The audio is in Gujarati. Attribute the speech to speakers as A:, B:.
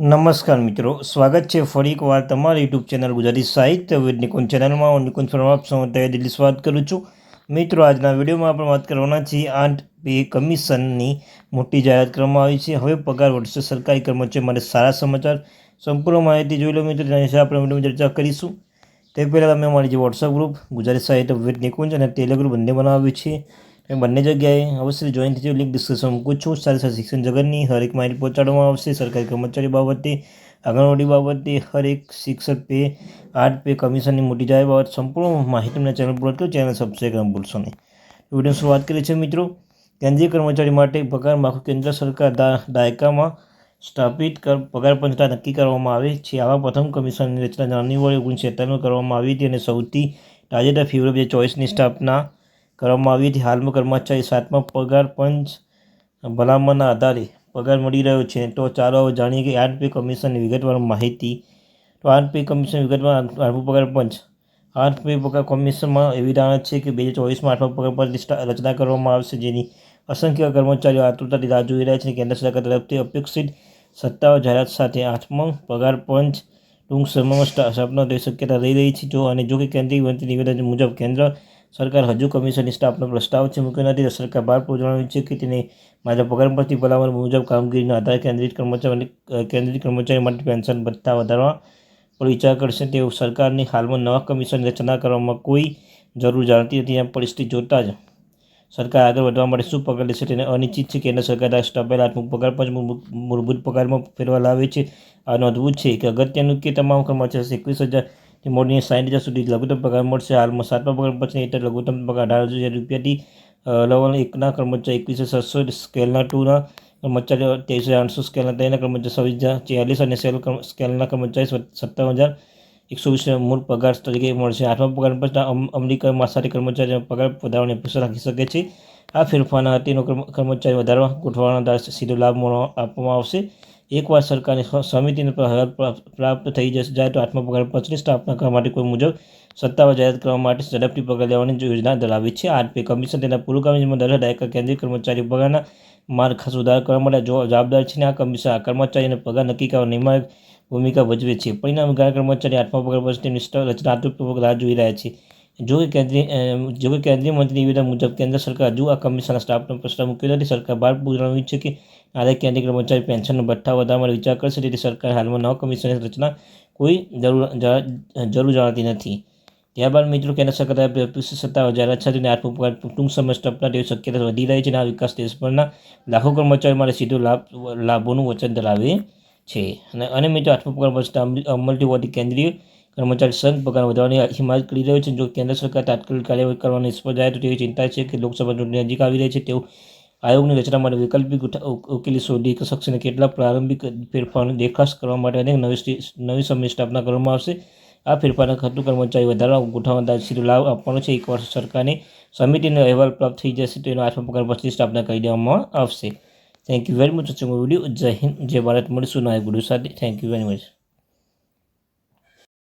A: નમસ્કાર મિત્રો, સ્વાગત છે ફરી એકવાર તમારી યુટ્યુબ ચેનલ ગુજરાતી સાહિત્ય વિદ નિકુંજ ચેનલમાં. હું નિકુંજ ફોરમ આપ સૌ દિલ્હી સ્વાગત કરું છું. મિત્રો, આજના વિડીયોમાં આપણે વાત કરવાના છીએ 8 પે કમિશનની મોટી જાહેરાત કરવામાં આવી છે. હવે પગાર વધશે, સરકારી કર્મચારીઓ માટે સારા સમાચાર. સંપૂર્ણ માહિતી જોઈ લો મિત્રો, તેના વિશે આપણે વિડીયોમાં ચર્ચા કરીશું. તે પહેલાં તમે અમારી જે વોટ્સઅપ ગ્રુપ ગુજરાતી સાહિત્ય વિદ નિકુંજ અને ટેલિગ્રુપ બંને બનાવ્યું છે, એ બંને જગ્યાએ અવશ્ય જોઈન થજો. લિંક ડિસ્ક્રિપ્શનમાં મૂકું છું. સાથે સાથે શિક્ષણ જગતની હરેક માહિતી પહોંચાડવામાં આવશે. સરકારી કર્મચારી બાબતે, આંગણવાડી બાબતે, હરેક શિક્ષક પે 8 પે કમિશનની મોટી જાહેર બાબત સંપૂર્ણ માહિતી તમને ચેનલ પર કરો. ચેનલ સબસ્ક્રાઈબ કરવાનું ભૂલશો નહીં. વિડીયો શરૂઆત કરીએ છીએ મિત્રો. કેન્દ્રીય કર્મચારી માટે પગાર માળખું કેન્દ્ર સરકાર દાયકામાં સ્થાપિત પગાર પંચ નક્કી કરવામાં આવે છે. આવા પ્રથમ કમિશનની રચના જાન્યુઆરી 1947 કરવામાં આવી હતી અને સૌથી તાજેતર ફેબ્રુઆરી 2024ની સ્થાપના કરવામાં આવી હતી. હાલમાં કર્મચારી 7મા પગાર પંચ ભલામણના આધારે પગાર મળી રહ્યો છે. તો ચાલો હવે જાણીએ કે 8 પે કમિશનની વિગતવાર માહિતી. તો 8 પે કમિશન વિગતવાર 8મું પગાર પંચ. 8 પે પગાર કમિશનમાં એવી ધારણા છે કે 2024માં 8મા પગાર પંચની રચના કરવામાં આવશે, જેની અસંખ્ય કર્મચારીઓ આતુરતાથી રાહ જોઈ રહ્યા છે. કેન્દ્ર સરકાર તરફથી અપેક્ષિત સત્તાવાર જાહેરાત સાથે 8મો પગાર પંચ ટૂંક સમયમાં સ્થાપના થવાની શક્યતા રહી છે. જો કે કેન્દ્રીય મંત્રી નિવેદન મુજબ કેન્દ્ર સરકાર હજુ કમિશનની સ્થાપનાનો પ્રસ્તાવ છે મૂક્યો નથી. સરકાર ભારપૂર્વક જણાવ્યું છે કે તેને માત્ર પગાર પંચની ભલામણ મુજબ કામગીરીના આધારે કેન્દ્રીય કર્મચારી માટે પેન્શન ભથ્થા વધારવા પર વિચાર કરશે. તેઓ સરકારની હાલમાં નવા કમિશનની રચના કરવામાં કોઈ જરૂર જાણતી નથી. આ પરિસ્થિતિ જોતાં જ સરકાર આગળ વધવા માટે શું પગલાં લેશે તેને અનિશ્ચિત છે. કેન્દ્ર સરકાર દ્વારા સ્થાપાયેલ 8મું પગાર પંચ મૂળભૂત પગારમાં ફેરફાર લાવે છે. આ નોંધવું છે કે અગત્યનું કે તમામ કર્મચારીઓ 21,000થી મોડીને 60,000 સુધી લઘુત્તમ પગાર મળશે. હાલમાં 7મા પગાર પંચની હેઠળ લઘુત્તમ પગાર 18,000 રૂપિયાથી લેવલ 1ના કર્મચારી 21,700, સ્કેલના 2ના કર્મચારીઓ 23,800, સ્કેલના 3ના કર્મચારી 26,040 અને સ્કેલના કર્મચારી 57,120 મૂળ પગાર તરીકે મળશે. 8મા પગાર પંચના અમલીકરણ સાથે કર્મચારીઓના પગાર વધારવાની અપેક્ષા રાખી શકે છે. આ ફેરફારના અધીનો કર્મચારી વધારવા ગોઠવણના આધારે સીધો લાભ આપવામાં આવશે. એકવાર સરકારની સમિતિને પ્રાપ્ત થઈ જાય તો 8મા પગાર પંચની સ્થાપના કરવા માટે કોઈ મુજબ સત્તાવાર જાહેરાત કરવા માટે ઝડપથી પગલાં લેવાની યોજના ધરાવે છે. 8 પે કમિશન તેના પૂર્વ કમિશનમાં દર દાયકા કેન્દ્રીય કર્મચારી પગારના માળખા સુધાર કરવા માટે જવાબદાર છે. આ કમિશન કર્મચારીઓને પગાર નક્કી કરવામાં નિર્ણાયક ભૂમિકા ભજવે છે. પરિણામે ઘણા કર્મચારી 8મા પગાર પંચની રચના આતુરપૂર્વક રાહ જોઈ રહ્યા છે. જો કે કેન્દ્રીય મંત્રી નિવેદન મુજબ કેન્દ્ર સરકાર હજુ આ કમિશનના સ્થાપનાનો પ્રસ્તાવ મૂક્યો નથી. સરકાર ભારપૂર્વક જણાવ્યું છે કે આધારે કેન્દ્રીય કર્મચારી પેન્શનનો ભથ્થા વધારવા માટે વિચાર કરશે. તેથી સરકાર હાલમાં નવા કમિશનની રચના કોઈ જરૂર જાણતી નથી. ત્યારબાદ મિત્રો, કેન્દ્ર સરકાર તરફથી અપેક્ષિત સત્તાવાર જાહેરાત સાથે 8મું પગાર ટૂંક સમયમાં સ્થાપના થવાની શક્યતા વધી રહી છે. આ વિકાસ દેશભરના લાખો કર્મચારીઓ માટે સીધો લાભોનું વચન ધરાવે છે. અને મિત્રો, 8મા પગાર પંચ અમલથી હોવાથી કેન્દ્રીય કર્મચારી સંઘ પગાર વધારવાની હિમાયત કરી રહ્યો છે. જો કેન્દ્ર સરકાર તાત્કાલિક કાર્યવાહી કરવાની નિષ્ફળ જાય તો તેવી ચિંતા છે કે લોકસભા ચૂંટણી નજીક આવી રહી છે. તેઓ આયોગની રચના માટે વૈકલ્પિક ઉકેલ શોધી શકશે અને કેટલાક પ્રારંભિક ફેરફારોની દરખાસ્ત કરવા માટે અનેક નવી સમયની સ્થાપના કરવામાં આવશે. આ ફેરફારના ખર્ચો કર્મચારી વધારવા ગોઠવણના સીધો લાભ આપવાનો છે. એકવાર સરકારની સમિતિનો અહેવાલ પ્રાપ્ત થઈ જશે તો તેનો 8મા પગાર પંચની સ્થાપના કરી દેવામાં આવશે. Thank you very much watching video. જય હિન્દ, જય ભારત. મળીશું નવા વિડીયો સાથે. Thank you very much.